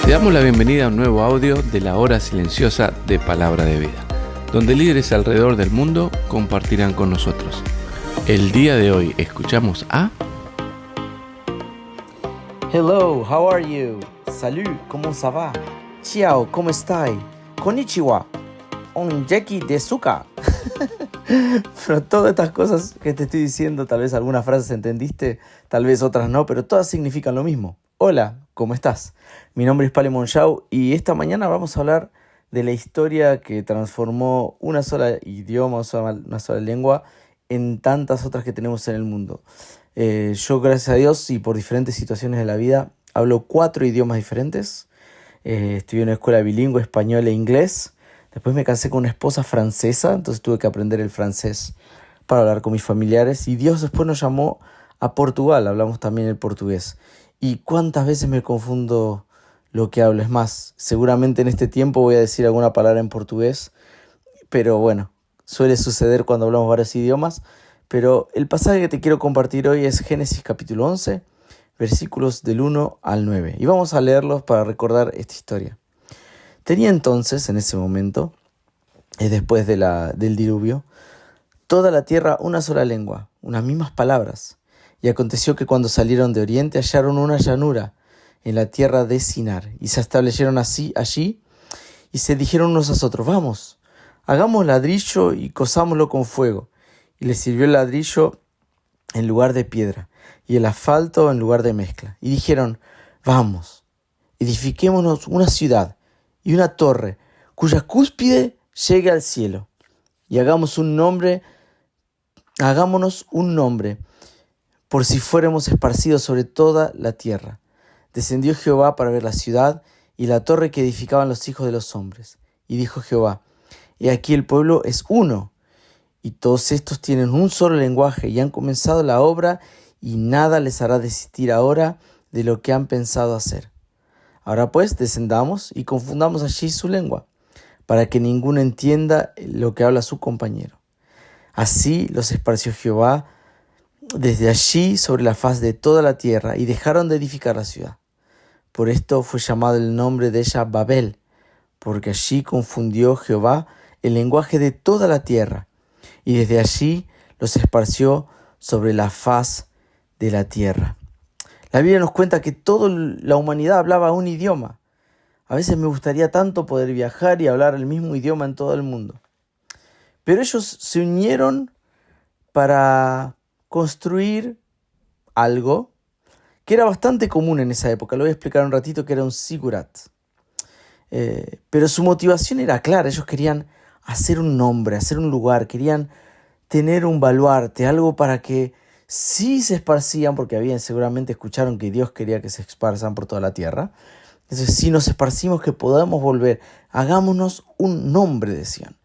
Te damos la bienvenida a un nuevo audio de la hora silenciosa de Palabra de Vida, donde líderes alrededor del mundo compartirán con nosotros. El día de hoy escuchamos a... Hello, how are you? Salut, comment ça va? Ciao, ¿cómo estáis? Konnichiwa. Onjeki desuka. Pero todas estas cosas que te estoy diciendo, tal vez algunas frases entendiste, tal vez otras no, pero todas significan lo mismo. Hola, ¿cómo estás? Mi nombre es Pale Monchau y esta mañana vamos a hablar de la historia que transformó una sola idioma, una sola lengua en tantas otras que tenemos en el mundo. Yo, gracias a Dios y por diferentes situaciones de la vida, hablo 4 idiomas diferentes. Estudié en una escuela bilingüe, español e inglés. Después me casé con una esposa francesa, entonces tuve que aprender el francés para hablar con mis familiares. Y Dios después nos llamó a Portugal, hablamos también el portugués. Y cuántas veces me confundo lo que hablo. Es más, seguramente en este tiempo voy a decir alguna palabra en portugués, pero bueno, suele suceder cuando hablamos varios idiomas. Pero el pasaje que te quiero compartir hoy es Génesis capítulo 11, versículos del 1 al 9. Y vamos a leerlos para recordar esta historia. Tenía entonces, en ese momento, después del diluvio, toda la tierra una sola lengua, unas mismas palabras. Y aconteció que cuando salieron de oriente hallaron una llanura en la tierra de Sinar, y se establecieron así allí, y se dijeron unos a otros: vamos, hagamos ladrillo y cosámoslo con fuego. Y les sirvió el ladrillo en lugar de piedra, y el asfalto en lugar de mezcla. Y dijeron: vamos, edifiquémonos una ciudad y una torre, cuya cúspide llegue al cielo, y hagámonos un nombre, por si fuéramos esparcidos sobre toda la tierra. Descendió Jehová para ver la ciudad y la torre que edificaban los hijos de los hombres. Y dijo Jehová: he aquí el pueblo es uno, y todos estos tienen un solo lenguaje, y han comenzado la obra, y nada les hará desistir ahora de lo que han pensado hacer. Ahora pues, descendamos y confundamos allí su lengua, para que ninguno entienda lo que habla su compañero. Así los esparció Jehová desde allí sobre la faz de toda la tierra, y dejaron de edificar la ciudad. Por esto fue llamado el nombre de ella Babel, porque allí confundió Jehová el lenguaje de toda la tierra, y desde allí los esparció sobre la faz de la tierra. La Biblia nos cuenta que toda la humanidad hablaba un idioma. A veces me gustaría tanto poder viajar y hablar el mismo idioma en todo el mundo. Pero ellos se unieron para construir algo que era bastante común en esa época. Lo voy a explicar un ratito, que era un zigurat. Pero su motivación era clara. Ellos querían hacer un nombre, hacer un lugar, querían tener un baluarte, algo para que sí se esparcían, porque seguramente escucharon que Dios quería que se esparzan por toda la tierra. Entonces, si nos esparcimos, que podamos volver, hagámonos un nombre, decían.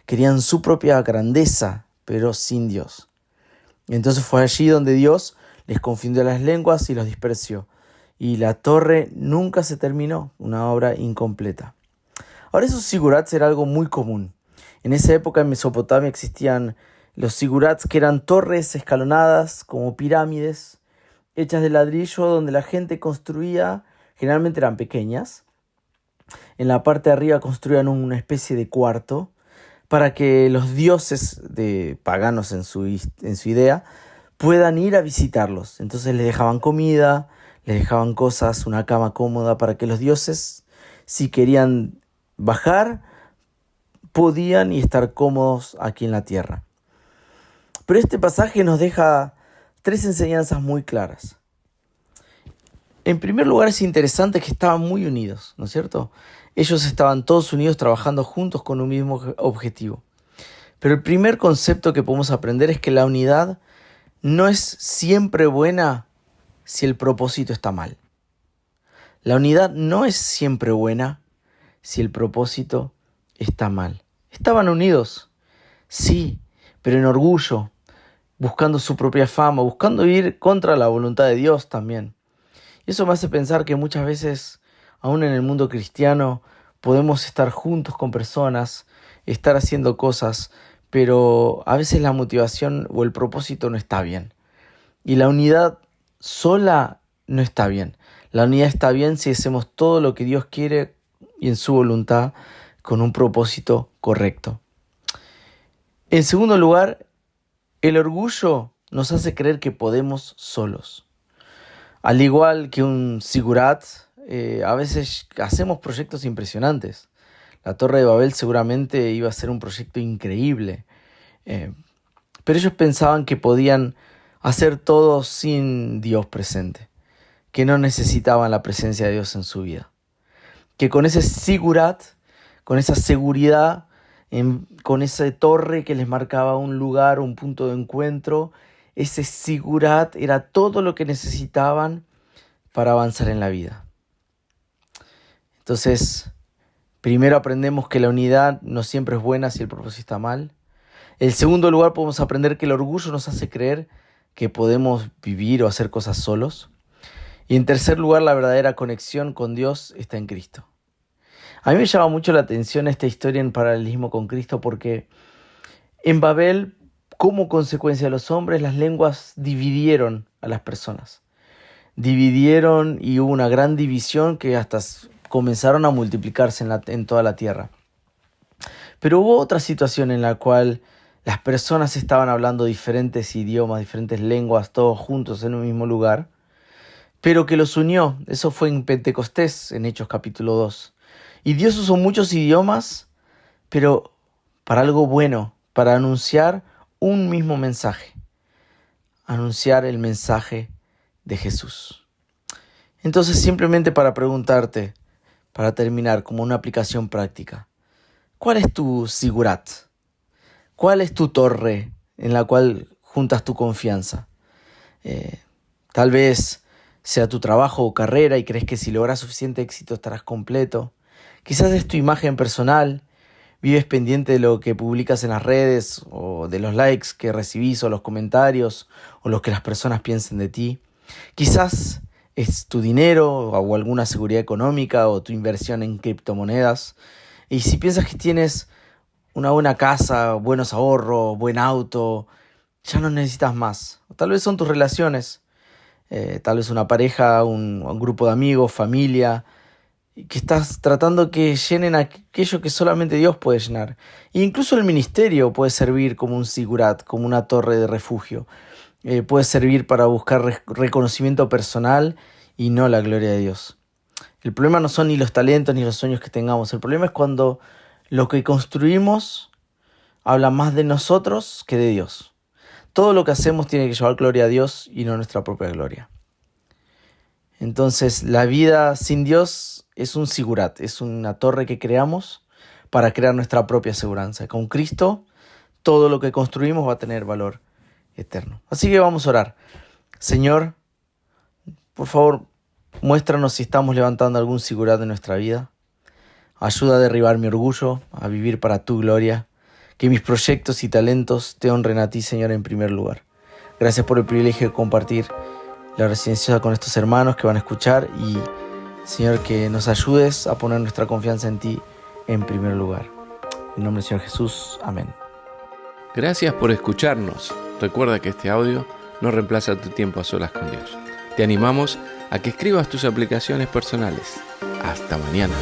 Querían su propia grandeza, pero sin Dios. Entonces fue allí donde Dios les confundió las lenguas y los dispersió. Y la torre nunca se terminó, una obra incompleta. Ahora, esos zigurats era algo muy común. En esa época en Mesopotamia existían los zigurats, que eran torres escalonadas como pirámides, hechas de ladrillo, donde la gente construía, generalmente eran pequeñas. En la parte de arriba construían una especie de cuarto para que los dioses paganos en su idea puedan ir a visitarlos. Entonces les dejaban comida, les dejaban cosas, una cama cómoda, para que los dioses, si querían bajar, podían y estar cómodos aquí en la tierra. Pero este pasaje nos deja 3 enseñanzas muy claras. En primer lugar, es interesante que estaban muy unidos, ¿no es cierto? Ellos estaban todos unidos trabajando juntos con un mismo objetivo. Pero el primer concepto que podemos aprender es que la unidad no es siempre buena si el propósito está mal. La unidad no es siempre buena si el propósito está mal. Estaban unidos, sí, pero en orgullo, buscando su propia fama, buscando ir contra la voluntad de Dios también. Y eso me hace pensar que muchas veces, aún en el mundo cristiano, podemos estar juntos con personas, estar haciendo cosas, pero a veces la motivación o el propósito no está bien. Y la unidad sola no está bien. La unidad está bien si hacemos todo lo que Dios quiere y en su voluntad con un propósito correcto. En segundo lugar, el orgullo nos hace creer que podemos solos. Al igual que un sigurat, a veces hacemos proyectos impresionantes. La Torre de Babel seguramente iba a ser un proyecto increíble. Pero ellos pensaban que podían hacer todo sin Dios presente, que no necesitaban la presencia de Dios en su vida. Que con ese sigurat, con esa seguridad, con esa torre que les marcaba un lugar, un punto de encuentro, ese sigurat era todo lo que necesitaban para avanzar en la vida. Entonces, primero aprendemos que la unidad no siempre es buena si el propósito está mal. En segundo lugar, podemos aprender que el orgullo nos hace creer que podemos vivir o hacer cosas solos. Y en tercer lugar, la verdadera conexión con Dios está en Cristo. A mí me llama mucho la atención esta historia en paralelismo con Cristo porque en Babel, como consecuencia de los hombres, las lenguas dividieron a las personas. Dividieron y hubo una gran división que hasta comenzaron a multiplicarse en toda la tierra. Pero hubo otra situación en la cual las personas estaban hablando diferentes idiomas, diferentes lenguas, todos juntos en un mismo lugar, pero que los unió. Eso fue en Pentecostés, en Hechos capítulo 2. Y Dios usó muchos idiomas, pero para algo bueno, para anunciar un mismo mensaje. Anunciar el mensaje de Jesús. Entonces, simplemente para preguntarte, para terminar, como una aplicación práctica, ¿cuál es tu sigurat? ¿Cuál es tu torre en la cual juntas tu confianza? Tal vez sea tu trabajo o carrera y crees que si logras suficiente éxito estarás completo. Quizás es tu imagen personal, vives pendiente de lo que publicas en las redes o de los likes que recibís o los comentarios o lo que las personas piensen de ti. Quizás es tu dinero o alguna seguridad económica o tu inversión en criptomonedas. Y si piensas que tienes una buena casa, buenos ahorros, buen auto, ya no necesitas más. O tal vez son tus relaciones, tal vez una pareja, un grupo de amigos, familia, que estás tratando que llenen aquello que solamente Dios puede llenar. E incluso el ministerio puede servir como un sigurat, como una torre de refugio. Puede servir para buscar reconocimiento personal y no la gloria de Dios. El problema no son ni los talentos ni los sueños que tengamos. El problema es cuando lo que construimos habla más de nosotros que de Dios. Todo lo que hacemos tiene que llevar gloria a Dios y no nuestra propia gloria. Entonces, la vida sin Dios es un sigurat, es una torre que creamos para crear nuestra propia seguridad. Con Cristo, todo lo que construimos va a tener valor eterno. Así que vamos a orar. Señor, por favor, muéstranos si estamos levantando algún sigurat en nuestra vida. Ayuda a derribar mi orgullo, a vivir para tu gloria. Que mis proyectos y talentos te honren a ti, Señor, en primer lugar. Gracias por el privilegio de compartir la residencia con estos hermanos que van a escuchar y, Señor, que nos ayudes a poner nuestra confianza en ti en primer lugar. En nombre del Señor Jesús. Amén. Gracias por escucharnos. Recuerda que este audio no reemplaza tu tiempo a solas con Dios. Te animamos a que escribas tus aplicaciones personales. Hasta mañana.